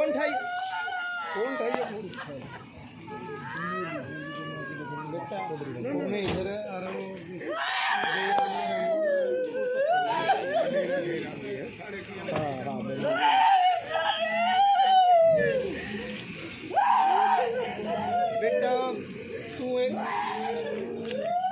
Phone ठाई ये phone नहीं इधर आ रहा हूँ बेटा तू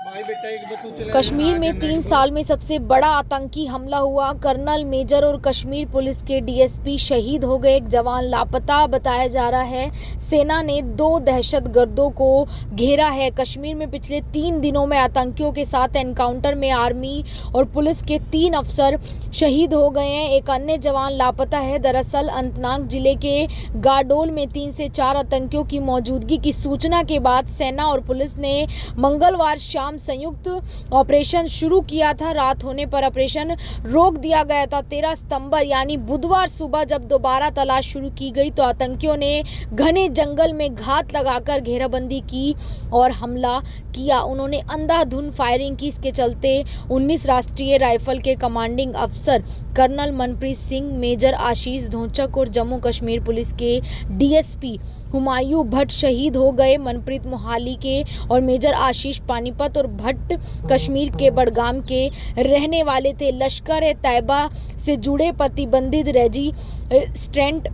भाई बेटा एक बार तू चला। कश्मीर में 3 साल में सबसे बड़ा आतंकी हमला हुआ। कर्नल, मेजर और कश्मीर पुलिस के डीएसपी शहीद हो गए। एक जवान लापता बताया जा रहा है। सेना ने 2 दहशतगर्दों को घेरा है। कश्मीर में पिछले 3 दिनों में आतंकियों के साथ एनकाउंटर में आर्मी और पुलिस के 3 अफसर शहीद हो गए हैं। एक अन्य जवान लापता है। दरअसल अनंतनाग जिले के गाडोल में 3 से 4 आतंकियों की मौजूदगी की सूचना के बाद सेना और पुलिस ने मंगलवार शाम संयुक्त ऑपरेशन शुरू किया था। रात होने पर ऑपरेशन रोक दिया गया था। 13 सितंबर यानी बुधवार सुबह जब दोबारा तलाश शुरू की गई तो आतंकियों ने घने जंगल में घात लगाकर घेराबंदी की और हमला किया। उन्होंने अंधाधुंध फायरिंग की। इसके चलते 19 राष्ट्रीय राइफल के कमांडिंग अफसर कर्नल मनप्रीत सिंह, मेजर आशीष धोचक और जम्मू कश्मीर पुलिस के डीएसपी हुमायूं भट्ट शहीद हो गए। मनप्रीत मोहाली के और मेजर आशीष पानीपत और भट्ट कश्मीर के बडगाम के रहने वाले थे। लश्कर-ए-तैयबा से जुड़े प्रतिबंधित रेजिस्टेंट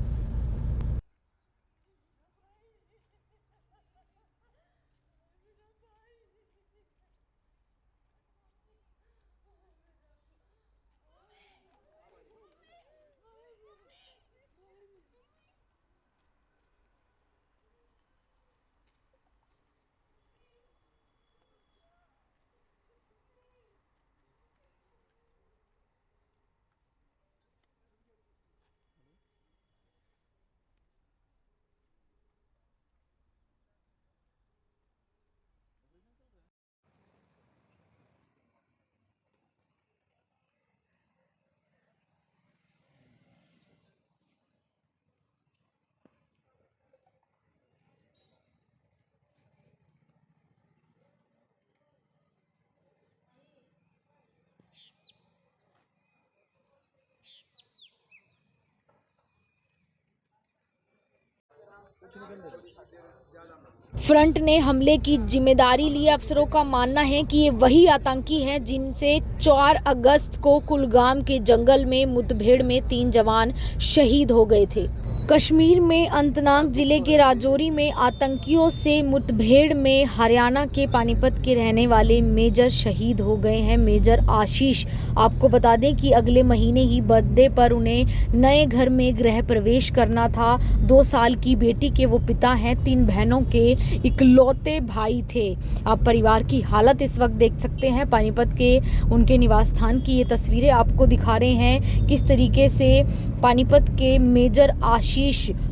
फ्रंट ने हमले की जिम्मेदारी ली। अफसरों का मानना है कि ये वही आतंकी हैं जिनसे 4 अगस्त को कुलगाम के जंगल में मुठभेड़ में 3 जवान शहीद हो गए थे। कश्मीर में अनंतनाग जिले के राजौरी में आतंकियों से मुठभेड़ में हरियाणा के पानीपत के रहने वाले मेजर शहीद हो गए हैं। मेजर आशीष, आपको बता दें कि अगले महीने ही बर्थडे पर उन्हें नए घर में गृह प्रवेश करना था। 2 साल की बेटी के वो पिता हैं। 3 बहनों के इकलौते भाई थे। आप परिवार की हालत इस वक्त देख सकते हैं। पानीपत के उनके निवास स्थान की ये तस्वीरें आपको दिखा रहे हैं किस तरीके से पानीपत के मेजर आशीष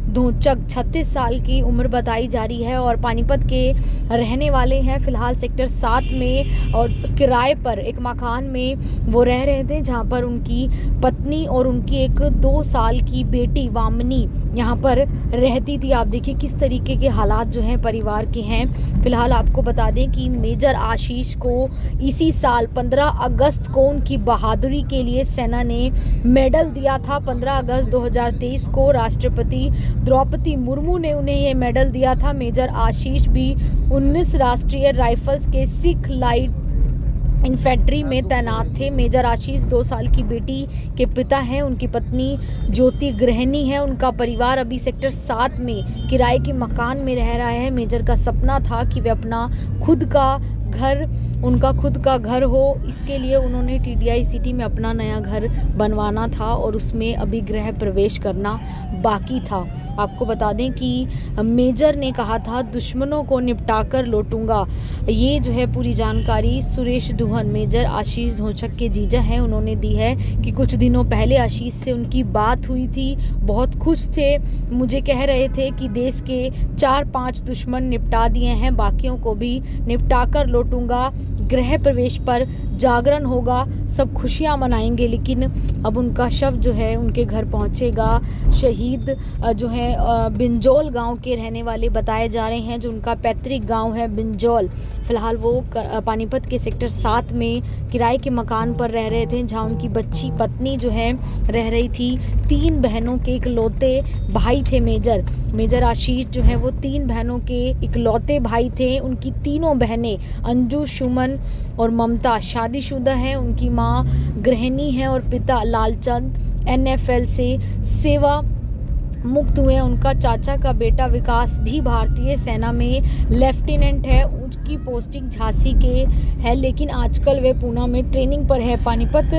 धोचक 36 साल की उम्र बताई जा रही है और पानीपत के रहने वाले हैं। फिलहाल सेक्टर 7 में और किराए पर एक मकान में वो रह रहे थे जहां पर उनकी पत्नी और उनकी एक 2 साल की बेटी वामनी यहां पर रहती थी। आप देखिए किस तरीके के हालात जो हैं परिवार के हैं। फिलहाल आपको बता दें कि मेजर आशीष को इसी साल 15 अगस्त को उनकी बहादुरी के लिए सेना ने मेडल दिया था। 15 अगस्त 2023 को राष्ट्रपति द्रौपदी मुर्मू ने उन्हें ये मेडल दिया था। मेजर आशीष भी 19 राष्ट्रीय राइफल्स के सिख लाइट इन्फेंट्री में तैनात थे। मेजर आशीष 2 साल की बेटी के पिता हैं। उनकी पत्नी ज्योति गृहिणी है। उनका परिवार अभी सेक्टर 7 में किराए के मकान में रह रहा है। मेजर का सपना था कि वे अपना खुद का घर, उनका खुद का घर हो। इसके लिए उन्होंने टीडीआई सिटी में अपना नया घर बनवाना था और उसमें अभी गृह प्रवेश करना बाकी था। आपको बता दें कि मेजर ने कहा था दुश्मनों को निपटा कर लौटूंगा। ये जो है पूरी जानकारी सुरेश दुहन, मेजर आशीष धोचक के जीजा हैं, उन्होंने दी है कि कुछ दिनों पहले आशीष से उनकी बात हुई थी। बहुत खुश थे। मुझे कह रहे थे कि देश के 4-5 दुश्मन निपटा दिए हैं, बाकियों को भी निपटा कर लौटूंगा। गृह प्रवेश पर जागरण होगा, सब खुशियां मनाएंगे, लेकिन अब उनका शव जो है उनके घर पहुंचेगा। शहीद जो है बिंजौल गांव के रहने वाले बताए जा रहे हैं, जो उनका पैतृक गांव है बिंजौल। फिलहाल वो पानीपत के सेक्टर 7 में किराए के मकान पर रह रहे थे, जहां उनकी बच्ची पत्नी जो है रह रही थी। 3 बहनों के इकलौते भाई थे मेजर आशीष जो है वो 3 बहनों के इकलौते भाई थे। उनकी तीनों बहनें अंजू, सुमन और ममता शादीशुदा हैं। उनकी माँ गृहिणी है और पिता लालचंद NFL से सेवा मुक्त हुए। उनका चाचा का बेटा विकास भी भारतीय सेना में लेफ्टिनेंट है, उसकी पोस्टिंग झांसी के है, लेकिन आजकल वे पूना में ट्रेनिंग पर है। पानीपत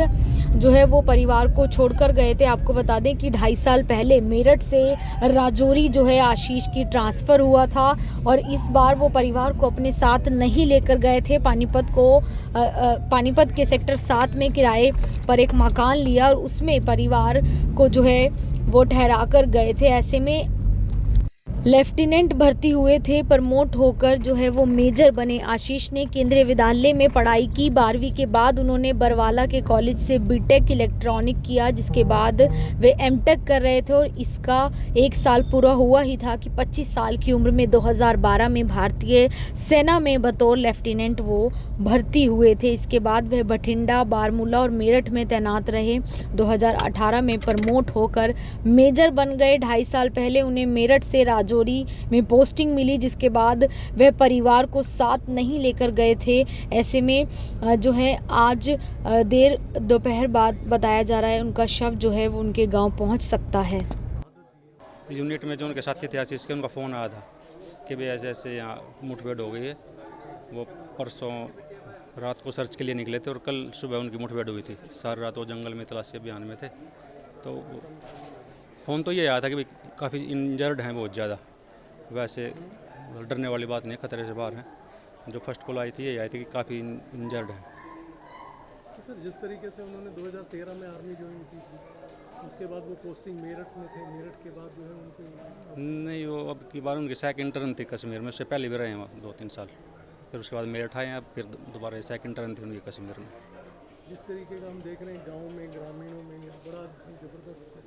जो है वो परिवार को छोड़कर गए थे। आपको बता दें कि 2.5 साल पहले मेरठ से राजौरी जो है आशीष की ट्रांसफ़र हुआ था और इस बार वो परिवार को अपने साथ नहीं लेकर गए थे। पानीपत के सेक्टर 7 में किराए पर एक मकान लिया और उसमें परिवार को जो है वो ठहरा कर गए थे। ऐसे में लेफ्टिनेंट भर्ती हुए थे, प्रमोट होकर जो है वो मेजर बने। आशीष ने केंद्रीय विद्यालय में पढ़ाई की। 12वीं के बाद उन्होंने बरवाला के कॉलेज से बीटेक इलेक्ट्रॉनिक किया, जिसके बाद वे एमटेक कर रहे थे और इसका 1 साल पूरा हुआ ही था कि 25 साल की उम्र में 2012 में भारतीय सेना में बतौर लेफ्टिनेंट वो भर्ती हुए थे। इसके बाद वह बठिंडा, बारमूला और मेरठ में तैनात रहे। 2018 में प्रमोट होकर मेजर बन गए। 2.5 साल पहले उन्हें मेरठ से राजौरी में पोस्टिंग मिली, जिसके बाद वह परिवार को साथ नहीं लेकर गए थे। ऐसे में जो है आज देर दोपहर बाद बताया जा रहा है उनका शव जो है वो उनके गांव पहुंच सकता है। यूनिट में जो उनके साथी थे आशीष के, उनका फ़ोन आया था कि भाई ऐसे ऐसे यहाँ मुठभेड़ हो गई है। वो परसों रात को सर्च के लिए निकले थे और कल सुबह उनकी मुठभेड़ हुई थी। सारी रात वो जंगल में तलाशी अभियान में थे। तो फ़ोन तो ये आया था कि भाई काफ़ी इंजर्ड हैं बहुत ज़्यादा। वैसे डरने वाली बात नहीं, खतरे से बाहर हैं। जो फर्स्ट कॉल आई थी ये आई थी कि काफ़ी इंजर्ड हैं। तो सर जिस तरीके से उन्होंने 2013 में आर्मी ज्वाइन की थी, उसके बाद वो पोस्टिंग मेरठ में थे, मेरठ के बाद जो है उनको नहीं, वो अब की बार उनकी सेकंड टर्न थी कश्मीर में। उससे पहले भी रहे हैं 2-3 साल, फिर उसके बाद मेरठ आए हैं। अब फिर दोबारा सेकंड टर्न थी उनकी कश्मीर में। जिस तरीके का हम देख रहे हैं गाँव में, ग्रामीणों में बड़ा ज़बरदस्त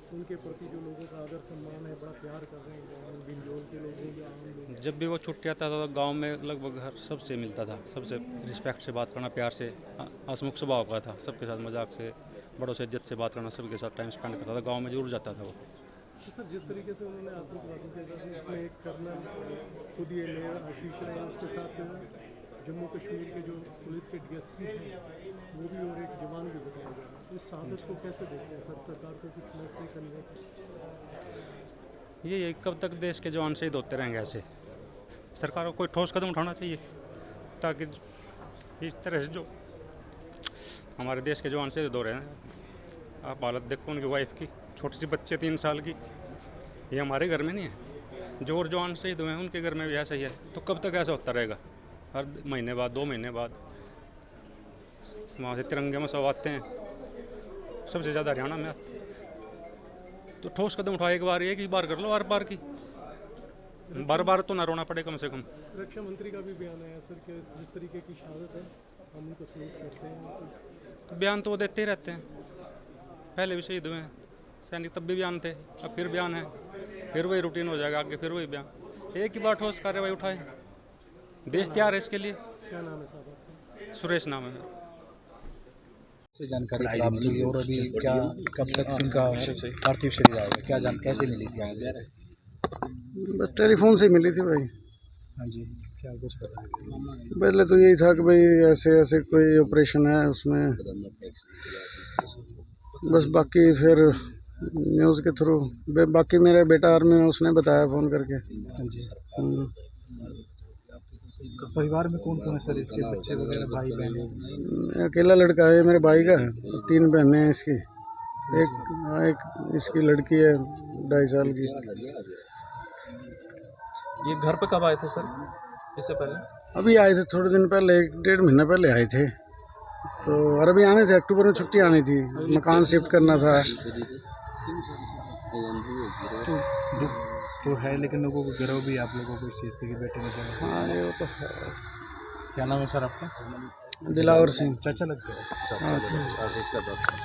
उनके प्रति जो लोगों का आदर सम्मान है, बड़ा प्यार कर रहे हैं। बिंजौल के लोग हो या आम लोग, जब भी वो छुट्टी आता था तो गांव में लगभग हर सबसे मिलता था, सबसे रिस्पेक्ट से बात करना, प्यार से, हंसमुख स्वभाव का था। सबके साथ मजाक से, बड़ों से इज्जत से बात करना, सबके साथ टाइम स्पेंड करता था। गांव में जरूर जाता था वो। तो सर जिस तरीके से उन्होंने आतंकवादी के साथ इसमें एक कर्नल खुद ये मेयर आशीष रहे, उसके साथ जम्मू कश्मीर के जो पुलिस के DSP हैं वो भी और एक जवान भी बताया जा रहा है। इस शहादत को कैसे देखते हैं सर? सरकार को कुछ मैसेज करने ये कब तक देश के जवान शहीद होते रहेंगे? ऐसे सरकार को कोई ठोस कदम उठाना चाहिए, ताकि इस तरह से जो हमारे देश के जवान शहीद हो रहे हैं। आप हालत देखो उनकी वाइफ की, छोटी सी बच्चे 3 साल की। ये हमारे घर में नहीं है, जो और जवान शहीद हुए हैं उनके घर में भी ऐसा ही है। तो कब तक ऐसा होता रहेगा? हर महीने बाद, 2 महीने बाद वहाँ से तिरंगे में सब आते हैं। सबसे ज़्यादा हरियाणा में आते हैं। तो ठोस कदम उठाए, एक बार एक ही बार कर लो, हर बार की, बार बार तो ना रोना पड़े कम से कम। रक्षा मंत्री का भी बयान है सर कि जिस तरीके की शहादत है हम उनको सल्यूट करते हैं। बयान तो वो देते ही रहते हैं, पहले भी शहीद हुए हैं सैनिक, तब भी बयान थे, अब फिर बयान है, फिर वही रूटीन हो जाएगा आगे, फिर वही बयान। एक ही बार ठोस कार्रवाई उठाए, देश तैयार है इसके लिए। क्या नाम है साहब आपका? सुरेश नाम है। से जानकारी प्राप्त हुई और अभी क्या कब तक इनका पार्थिव शरीर आएगा, क्या कैसे मिली थी आगे? बस टेलीफोन से मिली थी भाई। हाँ जी, क्या कुछ बताएंगे? पहले तो यही था कि भाई ऐसे ऐसे कोई ऑपरेशन है उसमें, बस बाकी फिर न्यूज़ के थ्रू, बाकी मेरा बेटा आर्मी में, उसने बताया फ़ोन करके। हाँ जी। परिवार में कौन कौन है सर इसके? बच्चे वगैरह, भाई बहन? अकेला लड़का है, मेरे भाई का है। 3 बहनें हैं इसकी, एक इसकी लड़की है 2.5 साल की। ये घर पे कब आए थे सर, इससे पहले? अभी आए थे थोड़े दिन पहले, 1-1.5 महीना पहले आए थे। तो और अभी आने थे, अक्टूबर में छुट्टी आनी थी, मकान शिफ्ट करना था। तो है, लेकिन लोगों को गिरव भी आप लोगों को इस चीज़ पे कि बेटे ने चला। हाँ ये तो है। क्या नाम है सर आपका? दिलावर सिंह। चाचा लगते हैं हाँ, आशीष का चाचा।